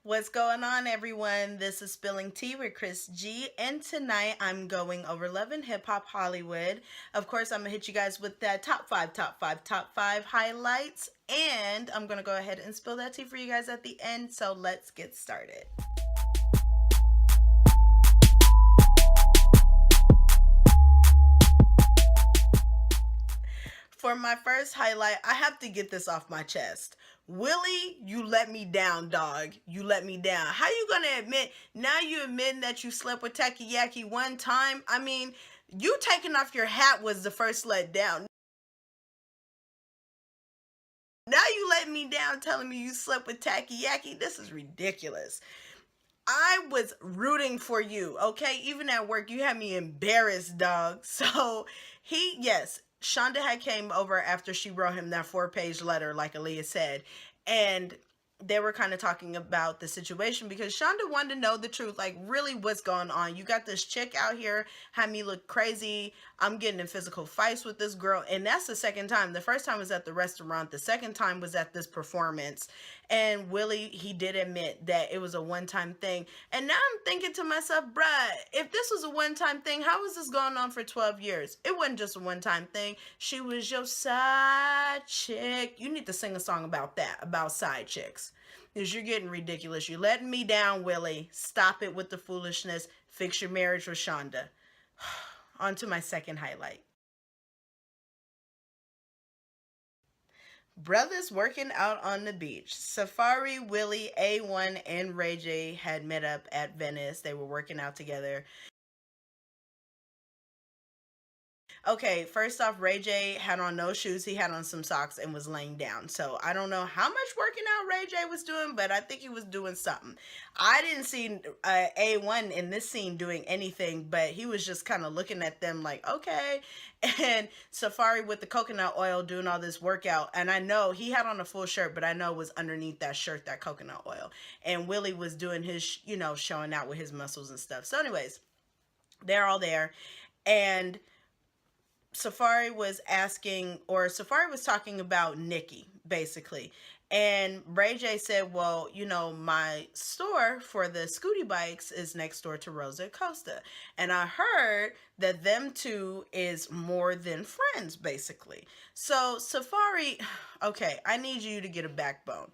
What's going on, everyone? This is Spilling Tea with Chris G, and tonight I'm going over Love and Hip Hop Hollywood. Of course, I'm gonna hit you guys with that top five highlights, and I'm gonna go ahead and spill that tea for you guys at the end. So let's get started. For my first highlight, I have to get this off my chest. Willie, you let me down, dog. You let me down. How you gonna admit, now you admitting that you slept with Takayaki one time? I mean, you taking off your hat was the first let down. Now you let me down telling me you slept with Takayaki? This is ridiculous. I was rooting for you, okay? Even at work, you had me embarrassed, dog. So yes, Shonda had came over after she wrote him that 4-page letter, like Aaliyah said, and they were kind of talking about the situation because Shonda wanted to know the truth, like really what's going on. You got this chick out here, had me look crazy. I'm getting in physical fights with this girl, and that's the second time. The first time was at the restaurant. The second time was at this performance. And Willie, he did admit that it was a one-time thing. And now I'm thinking to myself, bruh, if this was a one-time thing, how was this going on for 12 years? It wasn't just a one-time thing. She was your side chick. You need to sing a song about that, about side chicks. Because you're getting ridiculous. You're letting me down, Willie. Stop it with the foolishness. Fix your marriage with Shonda. On to my second highlight. Brothers working out on the beach. Safaree, Willie, A1, and Ray J had met up at Venice. They were working out together. Okay, first off, Ray J had on no shoes. He had on some socks and was laying down. So I don't know how much working out Ray J was doing, but I think he was doing something. I didn't see A1 in this scene doing anything, but he was just kind of looking at them like, okay. And Safaree with the coconut oil doing all this workout. And I know he had on a full shirt, but I know it was underneath that shirt, that coconut oil. And Willie was doing his, showing out with his muscles and stuff. So, anyways, they're all there. And Safaree was talking about Nikki, basically. And Ray J said, well, my store for the Scooty bikes is next door to Rosa Acosta. And I heard that them two is more than friends, basically. So, Safaree, okay, I need you to get a backbone.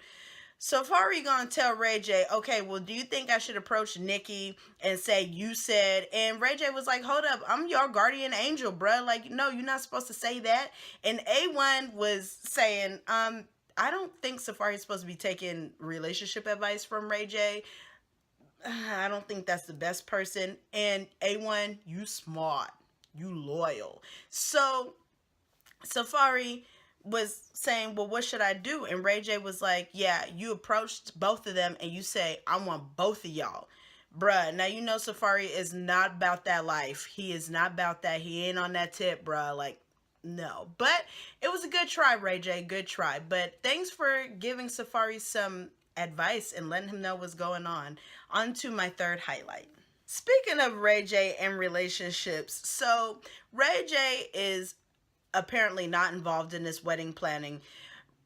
So Safaree gonna tell Ray J, okay, well, do you think I should approach Nikki and say you said? And Ray J was like, hold up, I'm your guardian angel, bruh. Like, no, you're not supposed to say that. And A1 was saying, I don't think Safaree's supposed to be taking relationship advice from Ray J. I don't think that's the best person. And A1, you smart, you loyal. So Safaree was saying, well, what should I do? And Ray J was like, yeah, you approached both of them and you say, I want both of y'all. Bruh, now Safaree is not about that life. He is not about that. He ain't on that tip, bruh. Like, no. But it was a good try, Ray J. Good try. But thanks for giving Safaree some advice and letting him know what's going on. On to my third highlight. Speaking of Ray J and relationships, so Ray J is apparently not involved in this wedding planning.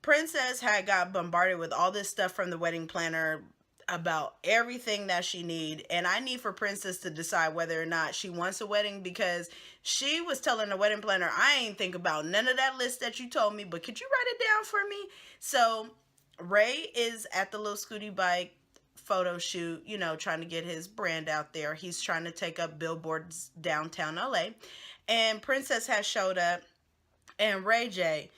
Princess had got bombarded with all this stuff from the wedding planner about everything that she need, and I need for Princess to decide whether or not she wants a wedding, because she was telling the wedding planner, I ain't think about none of that list that you told me, but could you write it down for me? So Ray is at the little Scooty bike photo shoot, trying to get his brand out there. He's trying to take up billboards downtown LA, and Princess has showed up. And Ray J,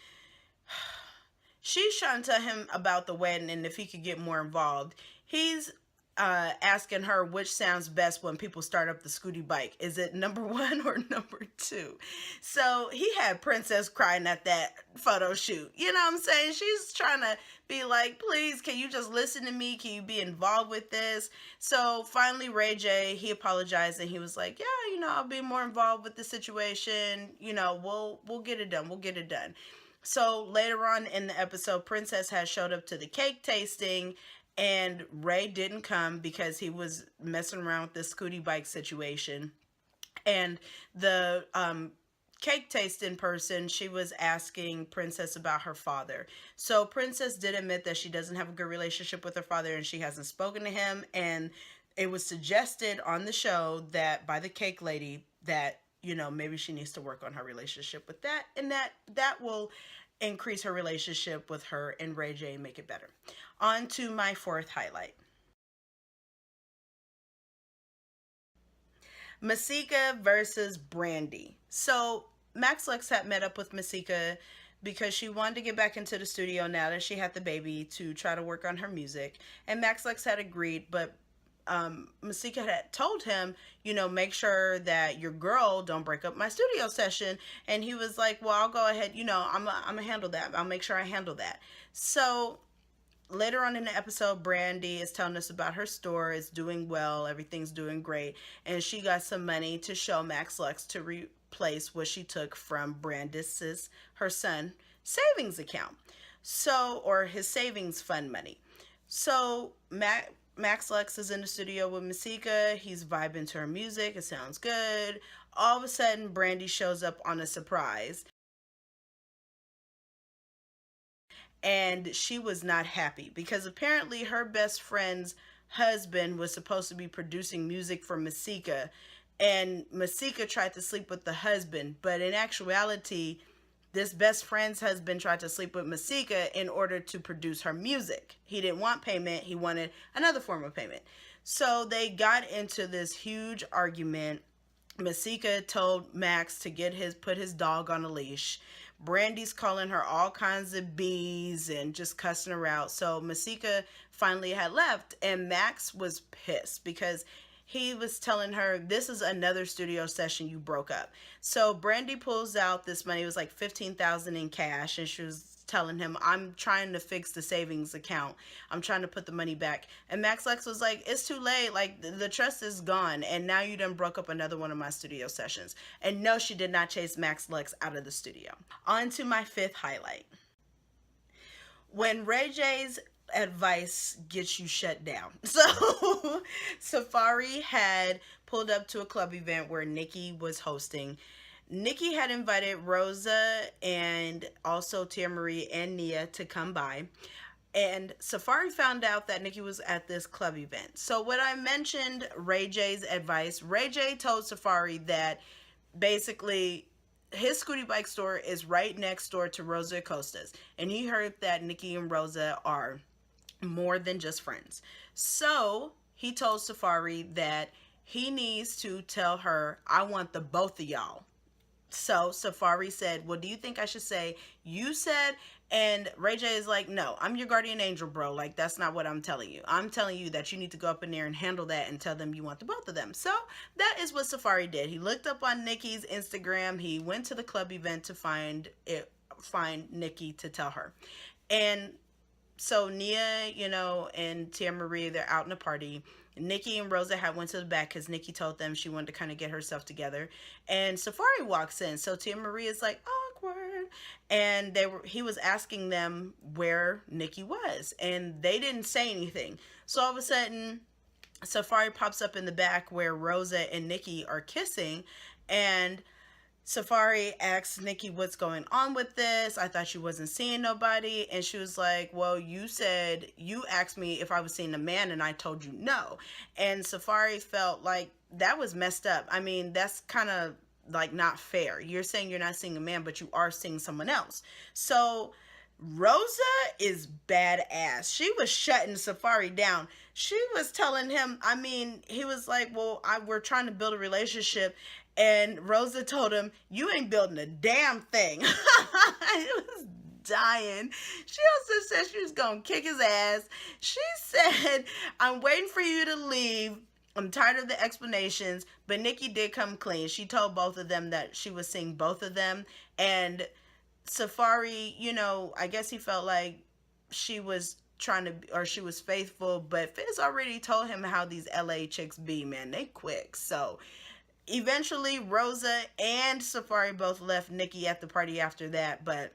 she's trying to tell him about the wedding and if he could get more involved. He's asking her which sounds best when people start up the Scooty bike. Is it number 1 or number 2? So he had Princess crying at that photo shoot. You know what I'm saying? She's trying to be like, please, can you just listen to me? Can you be involved with this? So finally, Ray J, he apologized and he was like, yeah, I'll be more involved with the situation. We'll get it done. We'll get it done. So later on in the episode, Princess has showed up to the cake tasting, and Ray didn't come because he was messing around with this Scooty bike situation. And the cake tasting person, she was asking Princess about her father. So Princess did admit that she doesn't have a good relationship with her father and she hasn't spoken to him. And it was suggested on the show that by the cake lady that, you know, maybe she needs to work on her relationship with that, and that will increase her relationship with her and Ray J and make it better. On to my fourth highlight. Maseca versus Brandy. So Max Lux had met up with Maseca because she wanted to get back into the studio now that she had the baby to try to work on her music. And Max Lux had agreed, but Maseca had told him, you know, make sure that your girl don't break up my studio session. And he was like, well, I'll go ahead, you know, I'm gonna handle that. I'll make sure I handle that. So later on in the episode, Brandy is telling us about her store. It's doing well. Everything's doing great. And she got some money to show Max Lux to replace what she took from Brandis's, her son, savings account. So, or his savings fund money. So, Max Lux is in the studio with Maseca. He's vibing to her music. It sounds good. All of a sudden, Brandy shows up on a surprise. And she was not happy because apparently her best friend's husband was supposed to be producing music for Maseca, and Maseca tried to sleep with the husband, but in actuality this best friend's husband tried to sleep with Maseca in order to produce her music. He didn't want payment, he wanted another form of payment. So they got into this huge argument. Maseca told Max to put his dog on a leash. Brandy's calling her all kinds of bees and just cussing her out. So Maseca finally had left, and Max was pissed because he was telling her, this is another studio session you broke up. So Brandy pulls out this money. It was like $15,000 in cash, and she was telling him, I'm trying to fix the savings account. I'm trying to put the money back. And Max Lex was like, it's too late. Like, the trust is gone. And now you done broke up another one of my studio sessions. And no, she did not chase Max Lex out of the studio. On to my fifth highlight. When Ray J's advice gets you shut down. So Safaree had pulled up to a club event where Nikki was hosting. Nikki had invited Rosa and also Tia Marie and Nia to come by. And Safaree found out that Nikki was at this club event. So when I mentioned Ray J's advice, Ray J told Safaree that basically his scooty bike store is right next door to Rosa Acosta's. And he heard that Nikki and Rosa are more than just friends. So he told Safaree that he needs to tell her, I want the both of y'all. So Safaree said, well, do you think I should say you said? And Ray J is like, no, I'm your guardian angel, bro. Like, that's not what I'm telling you. I'm telling you that you need to go up in there and handle that and tell them you want the both of them. So that is what Safaree did. He looked up on Nikki's Instagram. He went to the club event to find Nikki to tell her. And so Nia, you know, and Tia Marie, they're out in a party. Nikki and Rosa had went to the back because Nikki told them she wanted to kind of get herself together. And Safaree walks in. So Tia Marie is like, awkward. And he was asking them where Nikki was. And they didn't say anything. So all of a sudden, Safaree pops up in the back where Rosa and Nikki are kissing. And Safaree asks Nikki what's going on with this. I thought she wasn't seeing nobody. And she was like, well, you asked me if I was seeing a man and I told you no. And Safaree felt like that was messed up. I mean, that's kind of like not fair. You're saying you're not seeing a man, but you are seeing someone else. So Rosa is badass. She was shutting Safaree down. She was telling him, I mean, he was like, well, we're trying to build a relationship. And Rosa told him, you ain't building a damn thing. He was dying. She also said she was going to kick his ass. She said, I'm waiting for you to leave. I'm tired of the explanations. But Nikki did come clean. She told both of them that she was seeing both of them. And Safaree, you know, I guess he felt like she was she was faithful. But Fizz already told him how these LA chicks be, man. They quick. So eventually, Rosa and Safaree both left Nikki at the party after that, but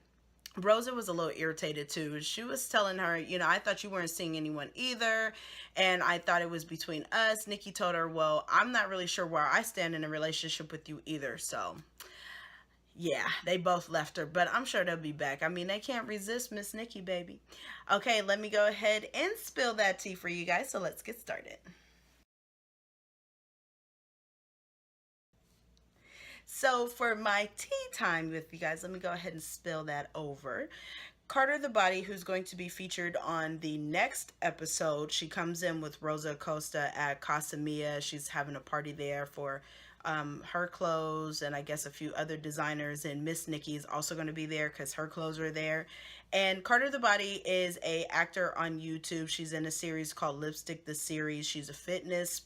Rosa was a little irritated too. She was telling her, you know, I thought you weren't seeing anyone either, and I thought it was between us. Nikki told her, well, I'm not really sure where I stand in a relationship with you either, so Yeah, they both left her, but I'm sure they'll be back. I mean, they can't resist Miss Nikki, baby. Okay, let me go ahead and spill that tea for you guys. So let's get started. So for my tea time with you guys, let me go ahead and spill that over. Carter the Body, who's going to be featured on the next episode, she comes in with Rosa Acosta at Casa Mia. She's having a party there for her clothes and I guess a few other designers. And Miss Nikki is also going to be there because her clothes are there. And Carter the Body is a actor on YouTube. She's in a series called Lipstick the Series. She's a fitness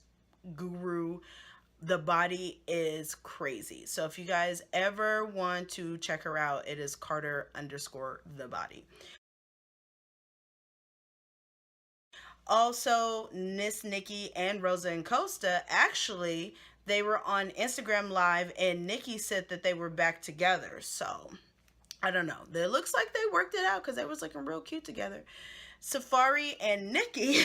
guru. The body is crazy. So if you guys ever want to check her out, it is Carter underscore the body. Also, Miss Nikki and Rosa and Costa actually they were on Instagram Live and Nikki said that they were back together. So I don't know. It looks like they worked it out because they was looking real cute together. Safaree and Nikki,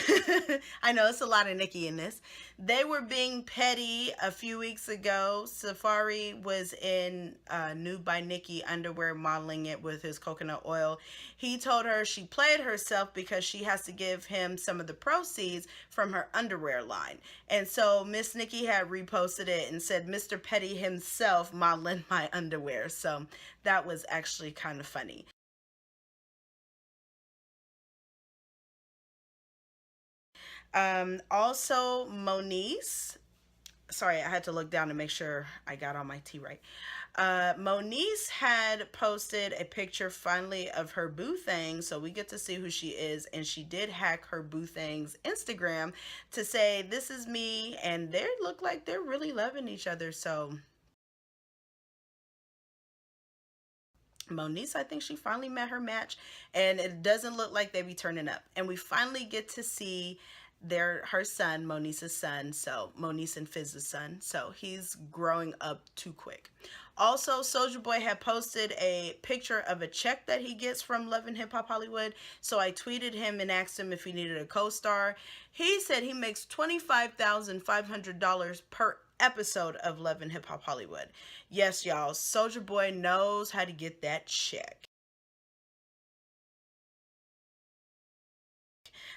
I know it's a lot of Nikki in this. They were being petty a few weeks ago. Safaree was in Nude by Nikki underwear, modeling it with his coconut oil. He told her she played herself because she has to give him some of the proceeds from her underwear line. And so Miss Nikki had reposted it and said, Mr. Petty himself modeling my underwear. So that was actually kind of funny. Also, Moniz. Sorry, I had to look down to make sure I got all my tea right. Moniz had posted a picture finally of her boo thing, so we get to see who she is. And she did hack her boo thing's Instagram to say, "This is me," and they look like they're really loving each other. So Moniz, I think she finally met her match, and it doesn't look like they be turning up. And we finally get to see her son, Moniz's son, so Moniz and Fizz's son. So he's growing up too quick. Also, Soldier Boy had posted a picture of a check that he gets from Love and Hip Hop Hollywood. So I tweeted him and asked him if he needed a co-star. He said he makes $25,500 per episode of Love and Hip Hop Hollywood. Yes, y'all, Soldier Boy knows how to get that check.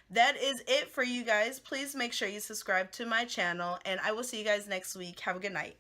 That is it for you guys. Please make sure you subscribe to my channel, and I will see you guys next week. Have a good night.